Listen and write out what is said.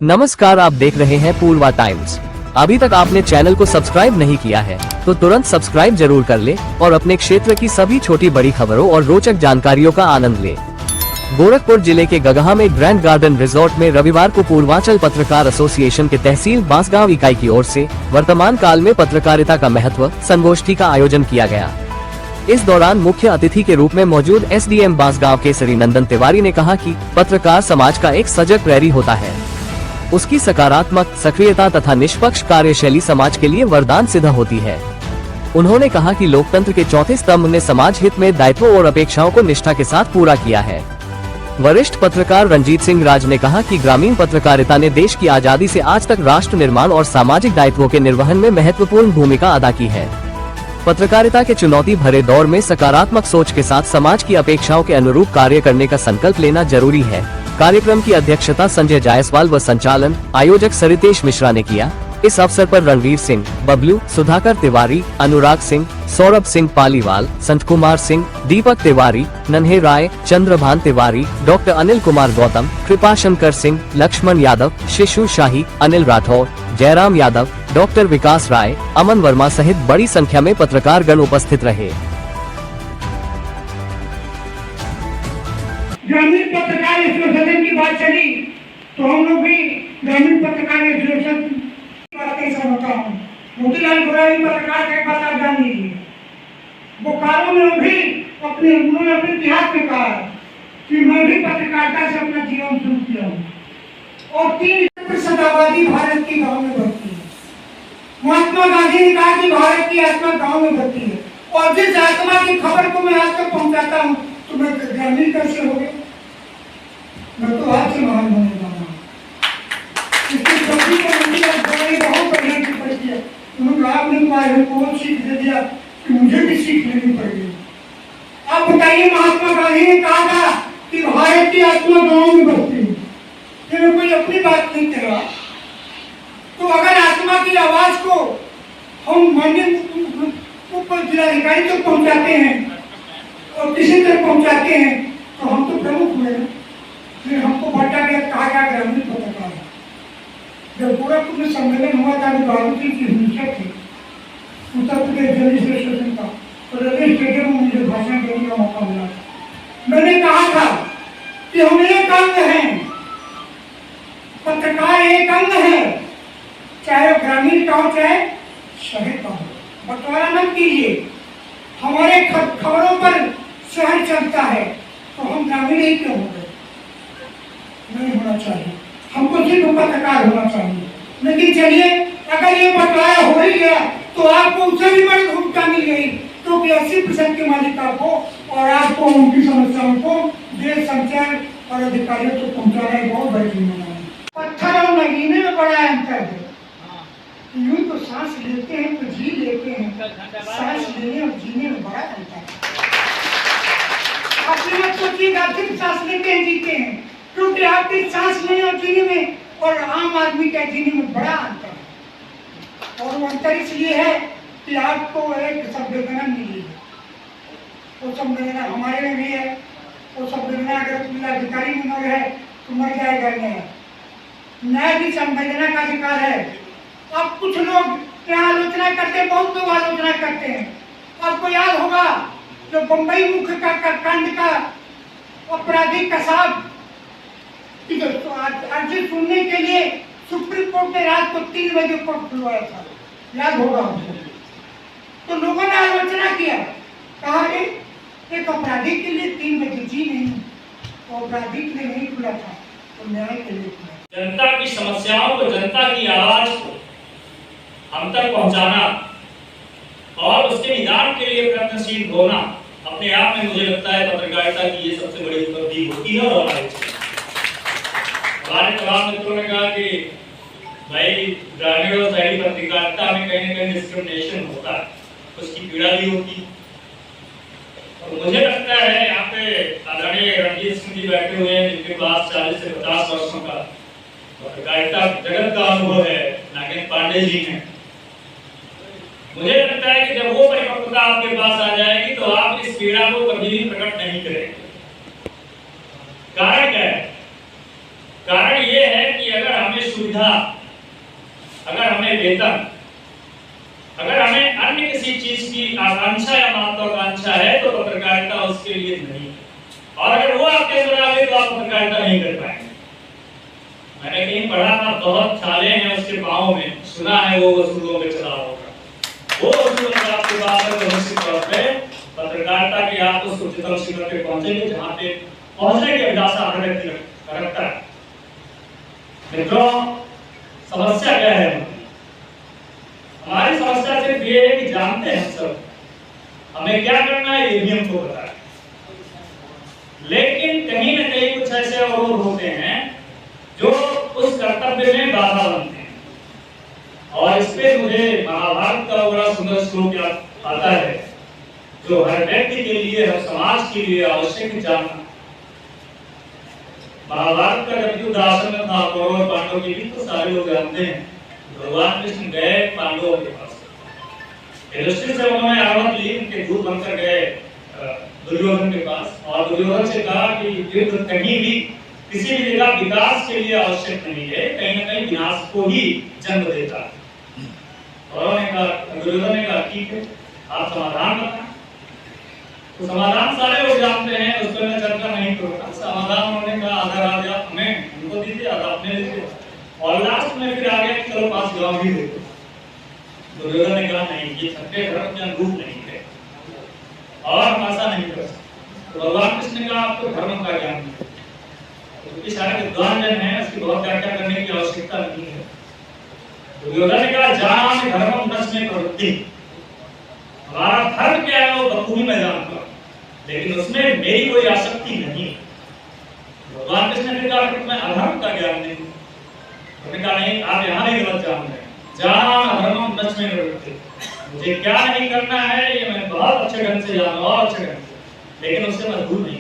नमस्कार, आप देख रहे हैं पूर्वा टाइम्स। अभी तक आपने चैनल को सब्सक्राइब नहीं किया है तो तुरंत सब्सक्राइब जरूर कर ले और अपने क्षेत्र की सभी छोटी बड़ी खबरों और रोचक जानकारियों का आनंद ले। गोरखपुर जिले के गगहा में ग्रैंड गार्डन रिजॉर्ट में रविवार को पूर्वांचल पत्रकार एसोसिएशन के तहसील बांसगांव इकाई की ओर से वर्तमान काल में पत्रकारिता का महत्व संगोष्ठी का आयोजन किया गया। इस दौरान मुख्य अतिथि के रूप में मौजूद एसडीएम बांसगांव केसरी नंदन तिवारी ने कहा कि पत्रकार समाज का एक सजग प्रहरी होता है। उसकी सकारात्मक सक्रियता तथा निष्पक्ष कार्यशैली समाज के लिए वरदान सिद्ध होती है। उन्होंने कहा कि लोकतंत्र के चौथे स्तंभ ने समाज हित में दायित्वों और अपेक्षाओं को निष्ठा के साथ पूरा किया है। वरिष्ठ पत्रकार रंजीत सिंह राज ने कहा कि ग्रामीण पत्रकारिता ने देश की आजादी से आज तक राष्ट्र निर्माण और सामाजिक दायित्वों के निर्वहन में महत्वपूर्ण भूमिका अदा की है। पत्रकारिता के चुनौती भरे दौर में सकारात्मक सोच के साथ समाज की अपेक्षाओं के अनुरूप कार्य करने का संकल्प लेना जरूरी है। कार्यक्रम की अध्यक्षता संजय जायसवाल व संचालन आयोजक सरितेश मिश्रा ने किया। इस अवसर पर रणवीर सिंह, बबलू, सुधाकर तिवारी, अनुराग सिंह, सौरभ सिंह पालीवाल, संत कुमार सिंह, दीपक तिवारी, नन्हे राय, चंद्रभान तिवारी, डॉक्टर अनिल कुमार गौतम, कृपाशंकर सिंह, लक्ष्मण यादव, शिशु शाही, अनिल राठौर, जयराम यादव, डॉक्टर विकास राय, अमन वर्मा सहित बड़ी संख्या में पत्रकार गण उपस्थित रहे। ग्रामीण पत्रकार एसोसिएशन की बात चली तो हम लोग भी ग्रामीण पत्रकार एसोसिएशन की बात नहीं समझता हूँ। मोतीलाल गोराई पत्रकार के बात आप जान लीजिए। बोकारो में भी उन्होंने अपने इतिहास में कहा कि मैं भी पत्रकारिता से अपना जीवन शुरू किया हूँ और 3% आबादी भारत की गाँव में बसती है। महात्मा गांधी ने कहा कि भारत की आत्मा गाँव में बसती है और जिस आत्मा की खबर को मैं आज तक पहुँचाता हूँ तो मैं ग्रामीण कैसे हो गए? मैं तो आज से महान होने वाला हूँ। इसकी सब्जी को बहुत बढ़िया की पड़ती है। उन्होंने आपने बहुत सीख दे दिया कि मुझे भी सीख लेनी पड़ेगी। आप बताइए, महात्मा गांधी ने कहा था कि भारत की आत्मा गाँव में बसती है। फिर कोई अपनी बात नहीं कर रहा। तो अगर आत्मा की आवाज को हम माननीय जिलाधिकारी तक पहुँचाते हैं और किसी तक पहुंचाते हैं तो हम तो प्रमुख हुए ना। फिर हमको बांटा गया, कहा गया ग्रामीण पत्रकार। जब गोरखपुर में सम्मेलन हुआ था बाबूजी की हिंसा थी उत्तर प्रदेश जल एसोसिएशन का, तो रेलवे स्टेडियम में मुझे भाषण देने का मौका मिला। मैंने कहा था कि हम एक अंग हैं, पत्रकार एक अंग है, चाहे ग्रामीण का हो चाहे शहर का हो। बंटवारा मत कीजिए। हमारे खबरों पर शहर चलता है तो हम ग्रामीण ही क्यों हो गए? नहीं होना चाहिए। हमको सिर्फ पत्रकार होना चाहिए। लेकिन चलिए, अगर ये बंटवारा हो ही गया तो आपको उससे भी बड़ी भूमिका मिल गई, क्योंकि 80% के मालिक आपको और आपको उनकी समस्याओं को देश संचार और अधिकारियों तक पहुंचाना एक बहुत बड़ी जिम्मेदारी है। पत्थर और नगीने में बड़ा अंतर है। यूं तो सांस लेते हैं तो जी लेते हैं, सांस लेने और जीने में बड़ा अंतर है। अपने मत सोचिएगा सिर्फ सांस लेते हैं जीते हैं, क्योंकि आपकी सांस लेने और जीने में और आम आदमी का जीने में बड़ा अंतर है। और वो अंतर इसलिए है कि आपको एक संवेदना मिली है। वो संवेदना हमारे में भी है। वो संवेदना अगर जिलाधिकारी में न रहे तो मर जाएगा न्याय। न्याय भी संवेदना का अधिकार है। अब कुछ लोग यहाँ आलोचना करते हैं, बहुत लोग आलोचना करते हैं। आपको याद होगा जो बंबई मुख्य कांड का अपराधी कसाब अर्जी सुनने के लिए सुप्रीम कोर्ट ने रात को 3 बजे कोर्ट खुलवाया था, याद होगा आपको। तो लोगों ने आलोचना किया, कहा एक अपराधी के लिए 3 बजे जी नहीं, तो अपराधी के लिए नहीं खुला था तो न्याय के लिए खुला। जनता की समस्याओं को, जनता की आवाज को हम तक पहुंचाना और उसके निदान के लिए प्रयत्नशील होना अपने आप में मुझे लगता है पत्रकारिता की ये सबसे बड़ी उपलब्धि होती है। और हमारे तमाम मित्रों ने कहा कि भाई ग्रामीण और शहरी पत्रकारिता में कहीं न कहीं डिस्क्रिमिनेशन होता है, उसकी पीड़ा भी होती है। और मुझे लगता है यहाँ पे आदरणीय रणजीत सिंह जी बैठे हुए हैं, जिनके पास 40 से 50 वर्षों का पत्रकारिता जगत का अनुभव है। नागेंद्र पांडे जी ने, मुझे लगता है कि जब वो परिपक्वता आपके पास आ जाएगी तो आप इस पीड़ा को कभी भी प्रकट नहीं करेंगे। कारण क्या है? कारण ये है कि अगर हमें सुविधा, अगर हमें वेतन, अगर हमें अन्य किसी चीज की आकांक्षा या महत्वाकांक्षा है तो पत्रकारिता उसके लिए नहीं है। और अगर वो आपके अंदर आ गई तो आप पत्रकारिता नहीं कर पाएंगे। मैंने कहीं पढ़ा था, बहुत छाले हैं उसके पाँव में, सुना है वो वसूलों में चला होगा। वो वसूल अगर आपके पास है तो निश्चित तौर पे पत्रकारिता के आप उस उच्चतम शिखर पे पहुंचेंगे जहाँ पे पहुंचने की अभिलाषा हर व्यक्ति रखता है। मित्रों, समस्या क्या है? हमारी समस्या सिर्फ ये है कि जानते हैं सब हमें क्या करना है, ये भी हमको पता है, लेकिन कहीं न कहीं कुछ ऐसे अवरोध होते हैं जो उस कर्तव्य में बाधा बनते हैं। और इस पे मुझे महाभारत का बड़ा सुंदर श्लोक याद आता है जो हर व्यक्ति के लिए, हर समाज के लिए आवश्यक जानना। महाभारत का जब युद्ध आसन में था कौरव और पांडव के बीच, तो सारे लोग जानते हैं भगवान कृष्ण गए पांडवों के पास, युधिष्ठिर से उन्होंने आवाज ली, उनके दूत बनकर गए दुर्योधन के पास और दुर्योधन से कहा कि युद्ध कहीं भी किसी भी जगह विकास के लिए आवश्यक नहीं है, कहीं न कहीं विनाश को ही जन्म देता है। दुर्योधन ने कहा ठीक है, आप समाधान बताएं। तो समाधान सारे लोग जानते हैं, उस पर मैं चर्चा नहीं करूंगा। समाधान उन्होंने कहा आधा राज्य आप हमें उनको दीजिए, आधा अपने लीजिए, और लास्ट में फिर आ गया कि चलो 5 गांव भी दे दो। दुर्योधन ने कहा नहीं, ये छठे धर्म के अनुरूप नहीं है और हम ऐसा नहीं कर सकते। तो भगवान कृष्ण ने कहा आपको धर्म का ज्ञान नहीं, क्योंकि सारे विद्वान जन हैं, उसकी बहुत व्याख्या करने की आवश्यकता नहीं है। दुर्योधन ने कहा जान धर्मम नश्मे प्रवृत्ति, हमारा धर्म क्या है वो बखूबी मैं जानता हूं, लेकिन उसमें मेरी कोई आसक्ति नहीं। भगवान कृष्ण ने कहा कि मैं अधर्म का ज्ञान नहीं, उन्होंने कहा नहीं, आप यहाँ नहीं गलत जान रहे हैं। जान धर्मम नश्मे प्रवृत्ति, मुझे क्या नहीं करना है ये मैं बहुत अच्छे ढंग से जानता हूं, और अच्छे ढंग से, लेकिन उससे मैं दूर नहीं